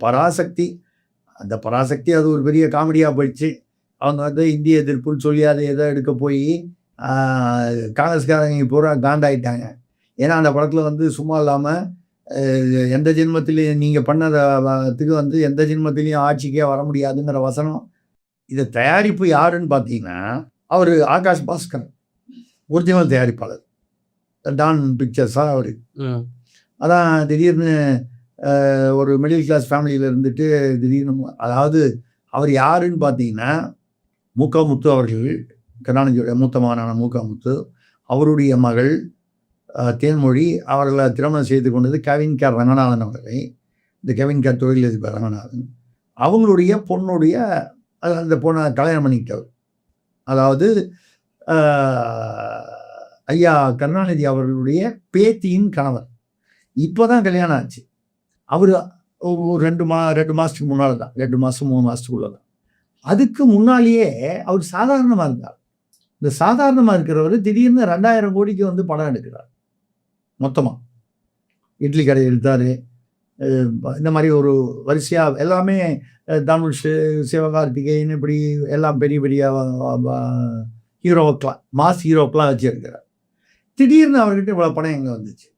பராசக்தி, அந்த பராசக்தி அது ஒரு பெரிய காமெடியாக போயிடுச்சு. அவங்க வந்து இந்திய எதிர்ப்புன்னு சொல்லி அதை எதோ எடுக்க போய் காங்கிரஸ்காரங்க பூரா காண்டாயிட்டாங்க. ஏன்னா அந்த படத்தில் வந்து சும்மா இல்லாமல் எந்த ஜென்மத்திலையும் நீங்கள் பண்ணதுக்கு வந்து எந்த ஜென்மத்திலையும் ஆட்சிக்கே வர முடியாதுங்கிற வசனம். இதை தயாரிப்பு யாருன்னு பார்த்தீங்கன்னா அவர் ஆகாஷ் பாஸ்கர், ஒரிஜினல் தயாரிப்பாளர், டான் பிக்சர்ஸாக அவர். அதான் திடீர்னு ஒரு மிடில் கிளாஸ் ஃபேமிலியில் இருந்துட்டு திடீர்னு, அதாவது அவர் யாருன்னு பார்த்தீங்கன்னா மூகா முத்து அவர்கள், கருணாநிதியோட மூத்த மகனான மூகா முத்து, அவருடைய மகள் தேன்மொழி, அவர்களை திருமணம் செய்து கொண்டது கவின் கே ரங்கநாதன் அவர்களை. இந்த கவின் கே தொழிலதிபர் ரங்கநாதன் அவங்களுடைய பொண்ணுடைய அந்த பொண்ணை கல்யாணம் பண்ணிக்கிட்டவர். அதாவது ஐயா கருணாநிதி அவர்களுடைய பேத்தியின் கணவர். இப்போ தான் கல்யாணம் ஆச்சு. அவர் ஒரு 2 மாதத்துக்கு முன்னால் தான், 2 மாதம் 3 மாதத்துக்குள்ள தான். அதுக்கு முன்னாலேயே அவர் சாதாரணமாக இருந்தார். இந்த சாதாரணமாக இருக்கிறவர் திடீர்னு 2000 கோடிக்கு வந்து படம் எடுக்கிறார். மொத்தமாக இட்லி கடை எடுத்தார். இந்த மாதிரி ஒரு வரிசையாக எல்லாமே தனுஷ், சிவகார்த்திகேயன், இப்படி எல்லாம் பெரிய பெரிய ஹீரோக்கெலாம், மாஸ் ஹீரோக்கெலாம் வச்சுருக்கிறார். திடீர்னு அவர்கிட்ட இவ்வளோ படம் எங்கே வந்துச்சு?